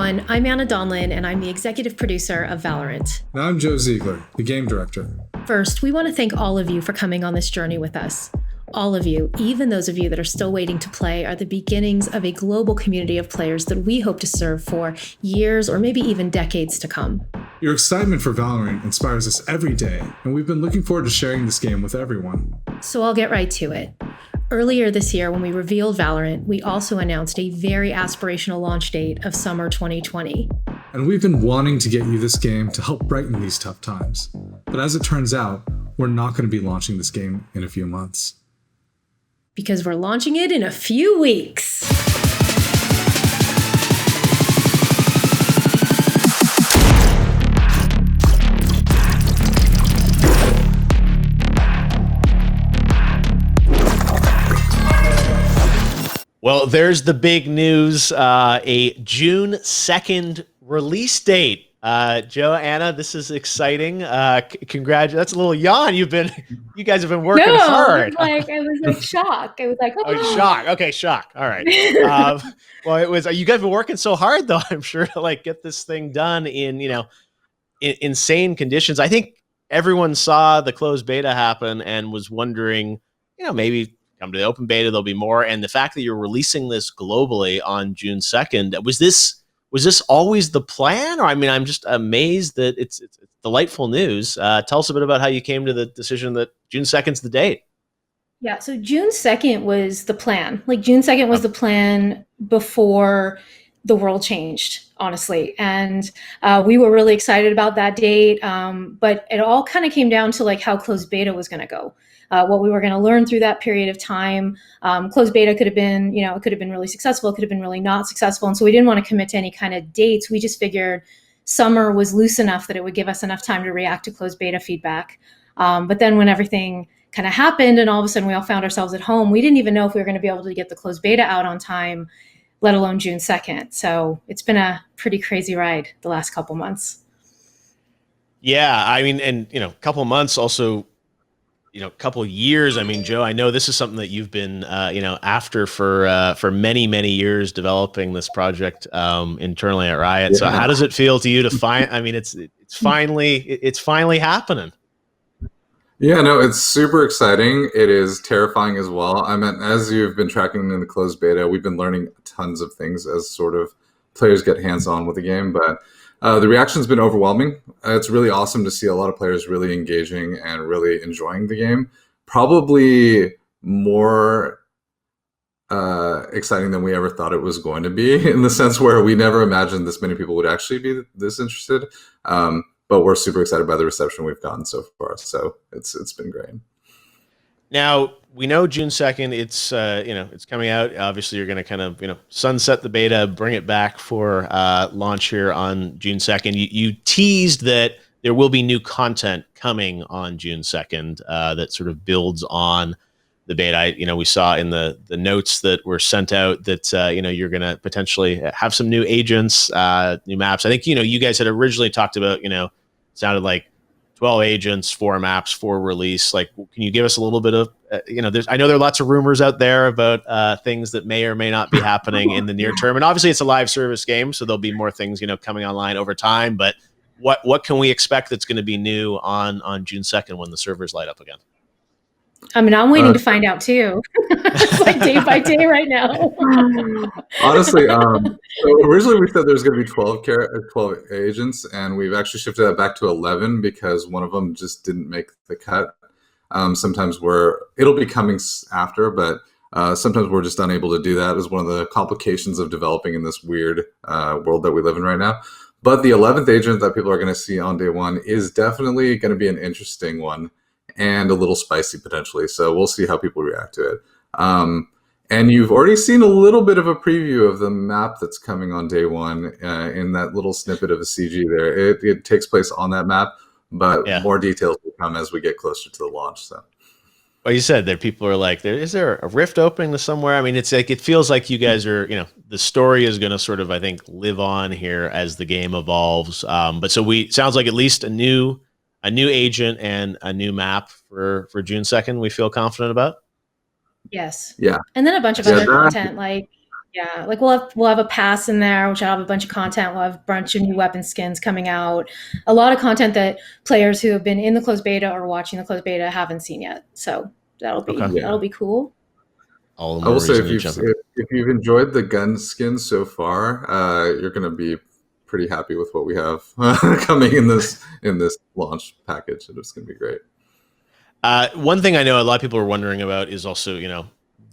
everyone. I'm Anna Donlin, and I'm the executive producer of Valorant. And I'm Joe Ziegler, the game director. First, we want to thank all of you for coming on this journey with us. All of you, even those of you that are still waiting to play, are the beginnings of a global community of players that we hope to serve for years or maybe even decades to come. Your excitement for Valorant inspires us every day, and we've been looking forward to sharing this game with everyone. So I'll get right to it. Earlier this year, when we revealed Valorant, we also announced a very aspirational launch date of summer 2020. And we've been wanting to get you this game to help brighten these tough times. But as it turns out, we're not going to be launching this game in a few months. Because we're launching it in a few weeks. Well, there's the big news, a June 2nd release date. Joe, Anna, this is exciting. Congratulations. That's a little yawn. You guys have been working hard. I was like shocked. I was like, oh, shock. Okay, shock. All right. Well, you guys have been working so hard though, I'm sure, to like get this thing done in, insane conditions. I think everyone saw the closed beta happen and was wondering, maybe come to the open beta, there'll be more. And the fact that you're releasing this globally on June 2nd, was this always the plan? Or I'm just amazed that it's delightful news. Tell us a bit about how you came to the decision that June 2nd's the date. Yeah, so June 2nd was the plan. Like June 2nd was the plan before the world changed, honestly. And we were really excited about that date. But it all kind of came down to like how closed beta was going to go. What we were going to learn through that period of time. Closed beta could have been, it could have been really successful. It could have been really not successful. And so we didn't want to commit to any kind of dates. We just figured summer was loose enough that it would give us enough time to react to closed beta feedback. But then when everything kind of happened and all of a sudden we all found ourselves at home, we didn't even know if we were going to be able to get the closed beta out on time, let alone June 2nd. So it's been a pretty crazy ride the last couple months. Yeah, and a couple months also, a couple years. Joe, I know this is something that you've been, after for many, many years developing this project internally at Riot. Yeah. So how does it feel to you to find, it's finally happening. Yeah, no, it's super exciting. It is terrifying as well. As you've been tracking in the closed beta, we've been learning tons of things as sort of players get hands-on with the game, but the reaction's been overwhelming. It's really awesome to see a lot of players really engaging and really enjoying the game. Probably more exciting than we ever thought it was going to be, in the sense where we never imagined this many people would actually be this interested. But we're super excited by the reception we've gotten so far. So it's been great. Now, we know June 2nd, it's coming out. Obviously, you're going to kind of, sunset the beta, bring it back for launch here on June 2nd. You teased that there will be new content coming on June 2nd that sort of builds on the beta. We saw in the notes that were sent out that, you're going to potentially have some new agents, new maps. I think, you guys had originally talked about, sounded like 12 agents, 4 maps, 4 release. Like, can you give us a little bit of, I know there are lots of rumors out there about things that may or may not be happening in the near term. And obviously it's a live service game, so there'll be more things, coming online over time. But what can we expect that's going to be new on June 2nd when the servers light up again? I'm waiting to find out too. It's like day by day right now. Honestly, so originally we said there's going to be 12 agents, and we've actually shifted that back to 11 because one of them just didn't make the cut. Sometimes it'll be coming after, but sometimes we're just unable to do that as one of the complications of developing in this weird world that we live in right now. But the 11th agent that people are going to see on day one is definitely going to be an interesting one. And a little spicy potentially. So we'll see how people react to it. And you've already seen a little bit of a preview of the map that's coming on day one in that little snippet of a CG there. It takes place on that map, but more details will come as we get closer to the launch. So, well, you said that people are like, is there a rift opening to somewhere? It's like, it feels like you guys are, the story is going to sort of, I think, live on here as the game evolves. But so sounds like at least a new agent and a new map for June 2nd we feel confident about? Yes. Yeah. And then a bunch of other content like Yeah, like we'll have a pass in there, which will have a bunch of content. We'll have a bunch of new weapon skins coming out. A lot of content that players who have been in the closed beta or watching the closed beta haven't seen yet. So that'll be Okay. that'll be cool. All the I more will say reason if to you've jump in. if you've enjoyed the gun skins so far, you're going to be pretty happy with what we have coming in this launch package. It's going to be great. One thing I know a lot of people are wondering about is also,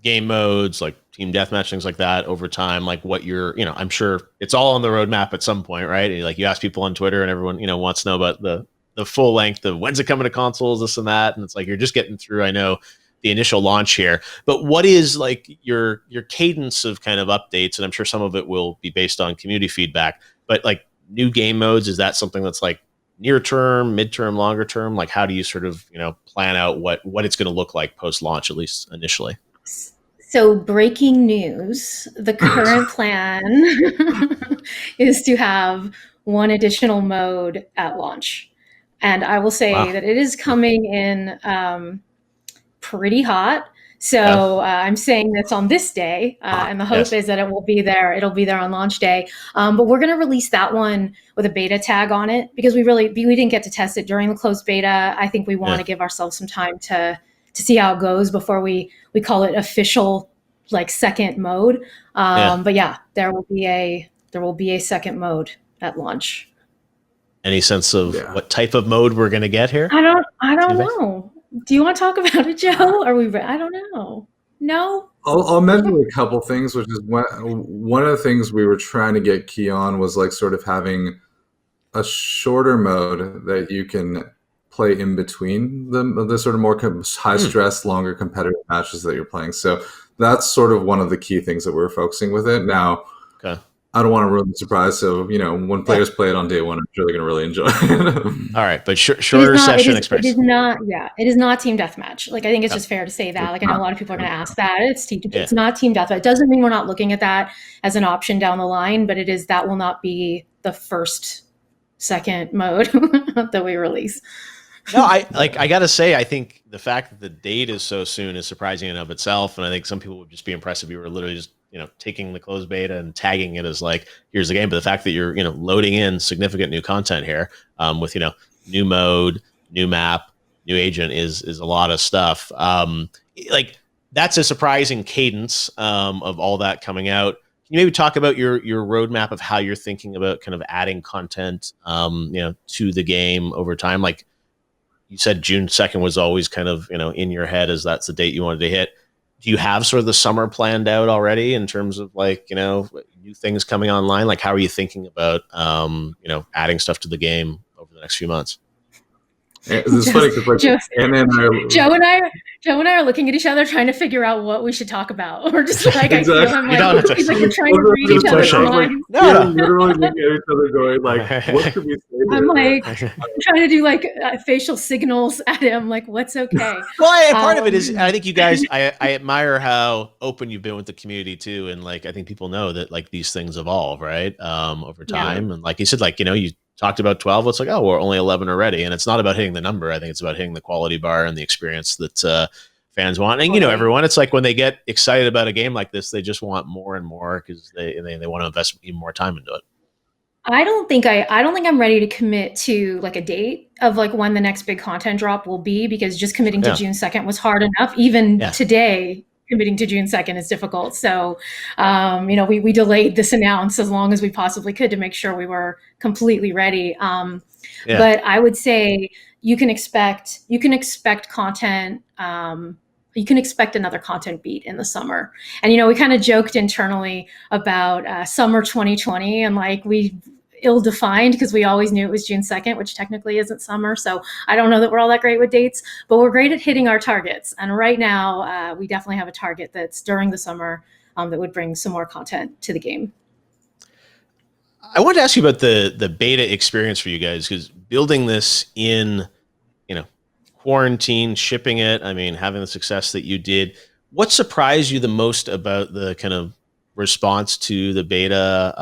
game modes like team deathmatch, things like that over time, like what I'm sure it's all on the roadmap at some point, right? Like you ask people on Twitter and everyone, wants to know about the full length of when's it coming to consoles, this and that. And it's like, you're just getting through, I know, the initial launch here, but what is like your cadence of kind of updates? And I'm sure some of it will be based on community feedback, but like new game modes, is that something that's like near term, midterm, longer term? Like how do you sort of, plan out what it's going to look like post launch, at least initially? So breaking news, the current plan is to have one additional mode at launch. And I will say Wow. that it is coming in pretty hot. So Yeah. I'm saying this on this day, and the hope Yes. is that it will be there. It'll be there on launch day. But we're going to release that one with a beta tag on it because we didn't get to test it during the closed beta. I think we want to give ourselves some time to see how it goes before we call it official, like second mode. But yeah, there will be a second mode at launch. Any sense of what type of mode we're going to get here? I don't know. Do you want to talk about it, Joe? I don't know. No? I'll mention a couple things, which is one of the things we were trying to get key on was like sort of having a shorter mode that you can play in between the sort of more high stress, longer competitive matches that you're playing. So that's sort of one of the key things that we're focusing with it. Now, I don't want to ruin the surprise. So, when players play it on day one, I'm sure they're going to really enjoy it. All right. But shorter session experience. It is not team deathmatch. Like, I think it's just fair to say that. Like, I know a lot of people are going to ask that. It's not team deathmatch. It doesn't mean we're not looking at that as an option down the line, but that will not be the second mode that we release. No, I gotta say, I think the fact that the date is so soon is surprising in of itself, and I think some people would just be impressed if you were literally just taking the closed beta and tagging it as like, here's the game. But the fact that you're loading in significant new content here, with new mode, new map, new agent is a lot of stuff. Like that's a surprising cadence of all that coming out. Can you maybe talk about your roadmap of how you're thinking about kind of adding content to the game over time? Like you said, June 2nd was always kind of, in your head as that's the date you wanted to hit. Do you have sort of the summer planned out already in terms of like, new things coming online? Like, how are you thinking about, adding stuff to the game over the next few months? It's funny because like Joe and I are looking at each other trying to figure out what we should talk about. We're just like, exactly. I feel him like, he's like, we're trying to read each other's minds. We're literally looking at each other going like, what should we say? I'm like, I'm trying to do like facial signals at him, like what's okay. Well, part of it is, I think you guys, I admire how open you've been with the community too, and like I think people know that like these things evolve, right, over time, and like you said, like you talked about 12. It's like, oh, we're only 11 already, and it's not about hitting the number. I think it's about hitting the quality bar and the experience that fans want. And everyone, it's like when they get excited about a game like this, they just want more and more because they want to invest even more time into it. I don't think I'm ready to commit to like a date of like when the next big content drop will be, because just committing to June 2nd was hard enough. Even today, committing to June 2nd is difficult. So, we delayed this announce as long as we possibly could to make sure we were completely ready. But I would say you can expect content. You can expect another content beat in the summer. And, we kind of joked internally about summer 2020 and like we ill-defined because we always knew it was June 2nd, which technically isn't summer. So I don't know that we're all that great with dates, but we're great at hitting our targets. And right now we definitely have a target that's during the summer that would bring some more content to the game. I wanted to ask you about the beta experience for you guys, because building this in, quarantine, shipping it, I mean, having the success that you did, what surprised you the most about the kind of response to the beta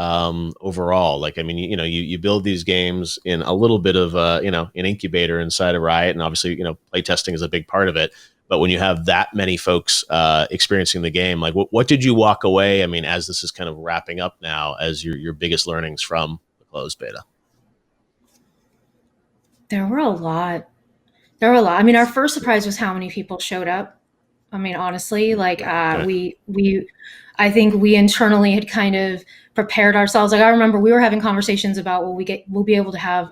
overall? Like, I mean, you build these games in a little bit of an incubator inside of Riot, and obviously, play testing is a big part of it. But when you have that many folks experiencing the game, like what did you walk away? I mean, as this is kind of wrapping up now, as your biggest learnings from the closed beta? There were a lot. There were a lot. I mean, our first surprise was how many people showed up. I mean, honestly, like I think we internally had kind of prepared ourselves. Like I remember we were having conversations about we'll be able to have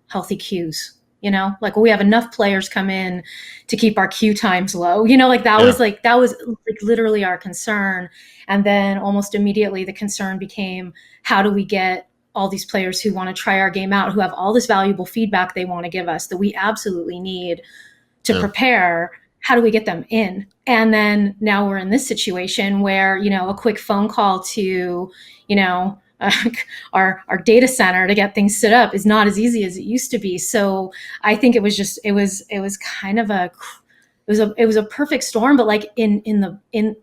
healthy queues. Like will we have enough players come in to keep our queue times low? Like that was literally our concern. And then almost immediately the concern became, how do we get all these players who want to try our game out, who have all this valuable feedback they want to give us that we absolutely need to prepare? How do we get them in? And then now we're in this situation where, a quick phone call to, our data center to get things set up is not as easy as it used to be. So I think it was kind of it was a perfect storm, but like in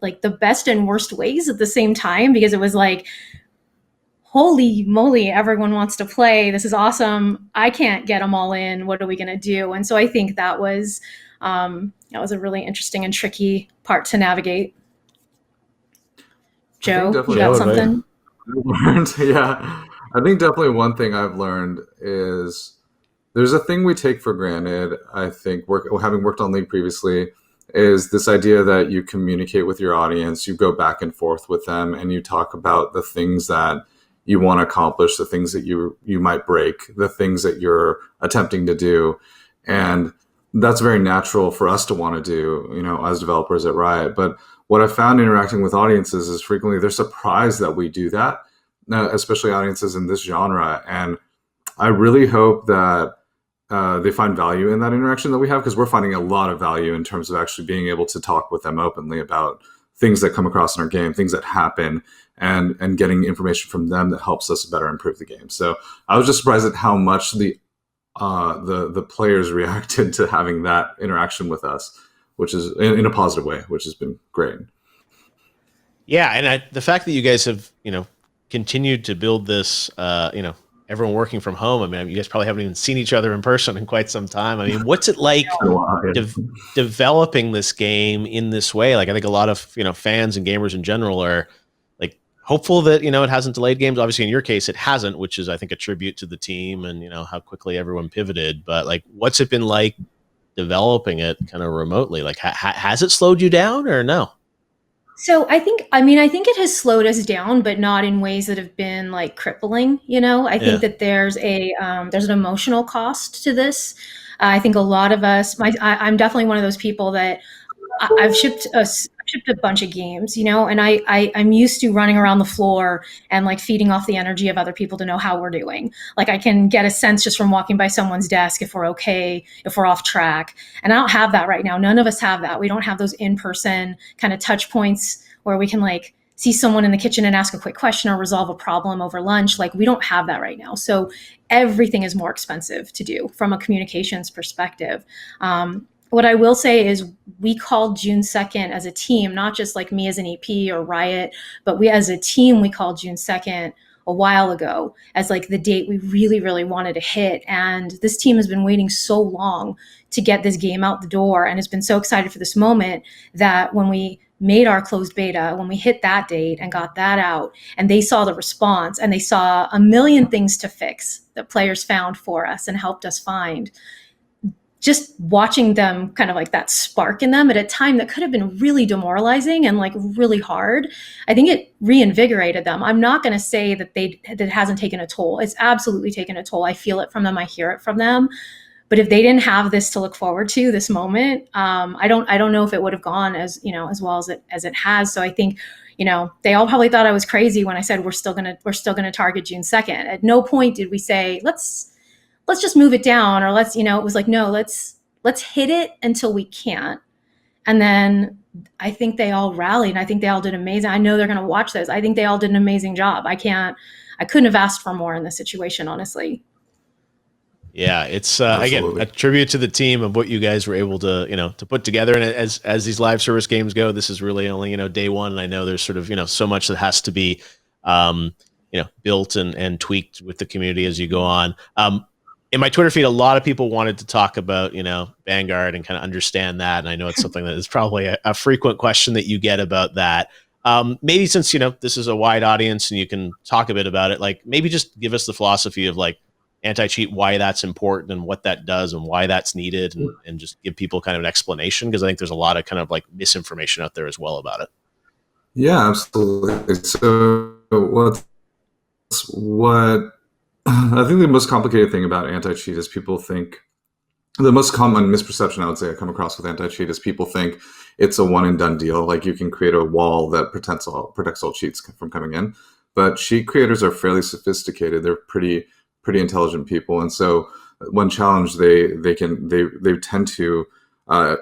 like the best and worst ways at the same time, because it was like, holy moly, everyone wants to play. This is awesome. I can't get them all in. What are we going to do? And so I think that was a really interesting and tricky part to navigate. Joe, you got something? Yeah, I think definitely one thing I've learned is there's a thing we take for granted. I think having worked on League previously, is this idea that you communicate with your audience, you go back and forth with them, and you talk about the things that you want to accomplish, the things that you might break, the things that you're attempting to do. And that's very natural for us to want to do, as developers at Riot. But what I found interacting with audiences is frequently they're surprised that we do that, especially audiences in this genre. And I really hope that they find value in that interaction that we have, because we're finding a lot of value in terms of actually being able to talk with them openly about things that come across in our game, things that happen, and getting information from them that helps us better improve the game. So I was just surprised at how much the players reacted to having that interaction with us, which is in a positive way, which has been great. Yeah, and the fact that you guys have continued to build this, everyone working from home. I mean, you guys probably haven't even seen each other in person in quite some time. I mean, what's it like developing this game in this way? Like, I think a lot of fans and gamers in general are like hopeful that it hasn't delayed games. Obviously, in your case, it hasn't, which is I think a tribute to the team and how quickly everyone pivoted. But like, what's it been like developing it kind of remotely? Like, has it slowed you down or no? So I think it has slowed us down, but not in ways that have been like crippling. I think that there's an emotional cost to this. I think a lot of us, I'm definitely one of those people that I've shipped a bunch of games, and I'm used to running around the floor and like feeding off the energy of other people to know how we're doing. Like I can get a sense just from walking by someone's desk if we're okay, if we're off track. And I don't have that right now. None of us have that. We don't have those in-person kind of touch points where we can like see someone in the kitchen and ask a quick question or resolve a problem over lunch. Like we don't have that right now. So everything is more expensive to do from a communications perspective. What I will say is we called June 2nd as a team, not just like me as an EP or Riot, but we as a team, we called June 2nd a while ago as like the date we really, really wanted to hit. And this team has been waiting so long to get this game out the door and has been so excited for this moment that when we made our closed beta, when we hit that date and got that out and they saw the response and they saw a million things to fix that players found for us and helped us find, just watching them kind of like that spark in them at a time that could have been really demoralizing and like really hard, I think it reinvigorated them. I'm not going to say that it hasn't taken a toll. It's absolutely taken a toll. I feel it from them. I hear it from them. But if they didn't have this to look forward to, this moment, I don't know if it would have gone as well as it has. So I think they all probably thought I was crazy when I said we're still gonna target June 2nd. At no point did we say let's just move it down, or it was like, no, let's hit it until we can't. And then I think they all rallied and I think they all did amazing. I know they're going to watch this. I think they all did an amazing job. I couldn't have asked for more in this situation, honestly. Yeah, it's again a tribute to the team of what you guys were able to to put together. And as these live service games go, this is really only day one. And I know there's sort of so much that has to be built and tweaked with the community as you go on. in my Twitter feed, a lot of people wanted to talk about, Vanguard and kind of understand that. And I know it's something that is probably a frequent question that you get about that. Maybe since, this is a wide audience and you can talk a bit about it, like maybe just give us the philosophy of like anti-cheat, why that's important and what that does and why that's needed, and just give people kind of an explanation, because I think there's a lot of kind of like misinformation out there as well about it. Yeah, absolutely. So what I think the most complicated thing about anti-cheat is people think, the most common misperception I would say I come across with anti-cheat is people think it's a one and done deal. Like you can create a wall that protects all cheats from coming in. But cheat creators are fairly sophisticated. They're pretty intelligent people, and so when challenged, they tend to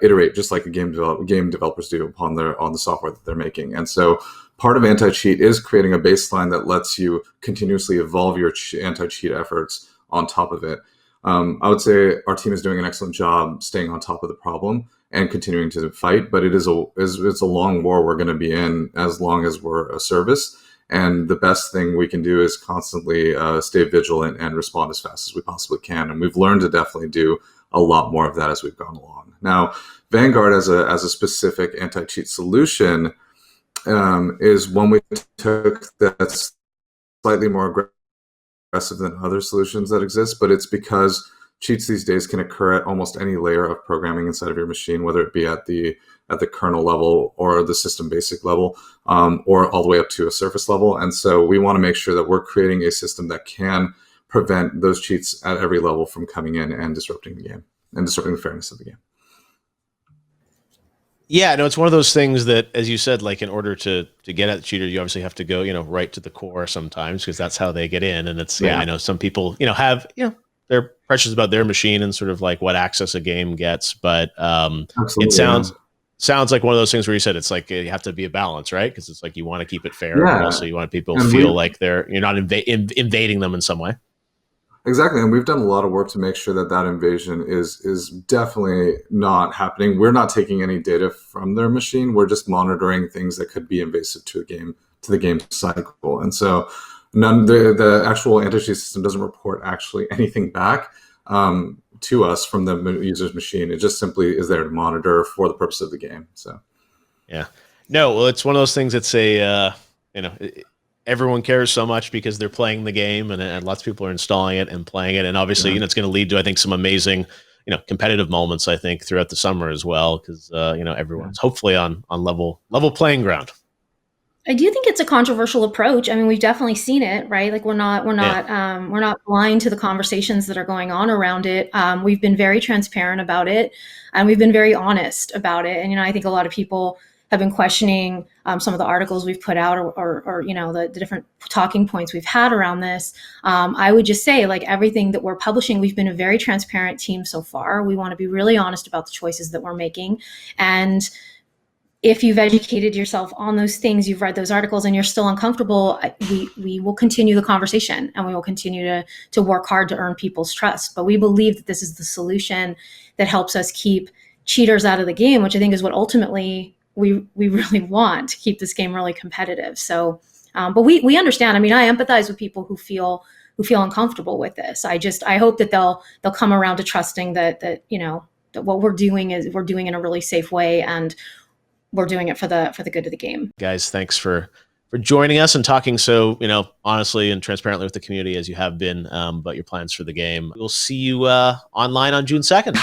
iterate just like game developers do on the software that they're making. And so part of anti-cheat is creating a baseline that lets you continuously evolve your anti-cheat efforts on top of it. I would say our team is doing an excellent job staying on top of the problem and continuing to fight, but it's a long war we're going to be in as long as we're a service. And the best thing we can do is constantly stay vigilant and respond as fast as we possibly can. And we've learned to definitely do a lot more of that as we've gone along. Now, Vanguard as a specific anti-cheat solution is one we took that's slightly more aggressive than other solutions that exist, but it's because cheats these days can occur at almost any layer of programming inside of your machine, whether it be at the kernel level or the system basic level, or all the way up to a surface level. And so we want to make sure that we're creating a system that can prevent those cheats at every level from coming in and disrupting the game and disrupting the fairness of the game. Yeah, no, it's one of those things that, as you said, like in order to get at the cheater, you obviously have to go, right to the core sometimes, because that's how they get in. And it's, I know some people, have, they're precious about their machine and sort of like what access a game gets. But it sounds like one of those things where you said it's like you have to be a balance, right? Because it's like you want to keep it fair, but also you want people to feel like you're not invading them in some way. Exactly, and we've done a lot of work to make sure that invasion is definitely not happening. We're not taking any data from their machine. We're just monitoring things that could be invasive to the game cycle. And so the actual anti-cheat system doesn't report actually anything back to us from the user's machine. It just simply is there to monitor for the purpose of the game. So, yeah, no, well, it's one of those things. It's everyone cares so much because they're playing the game, and lots of people are installing it and playing it. And obviously, it's going to lead to, I think, some amazing, competitive moments, I think, throughout the summer as well, because, everyone's hopefully on level playing ground. I do think it's a controversial approach. I mean, we've definitely seen it, right? Like we're not blind to the conversations that are going on around it. We've been very transparent about it, and we've been very honest about it. And, I think a lot of people have been questioning some of the articles we've put out or the different talking points we've had around this. I would just say, like, everything that we're publishing, we've been a very transparent team so far. We want to be really honest about the choices that we're making. And if you've educated yourself on those things, you've read those articles and you're still uncomfortable, we will continue the conversation, and we will continue to work hard to earn people's trust. But we believe that this is the solution that helps us keep cheaters out of the game, which I think is what ultimately we really want, to keep this game really competitive. So, but we understand. I mean, I empathize with people who feel uncomfortable with this. I hope that they'll come around to trusting that that what we're doing in a really safe way, and we're doing it for the good of the game. Guys, thanks for joining us and talking so honestly and transparently with the community as you have been about your plans for the game. We'll see you online on June 2nd.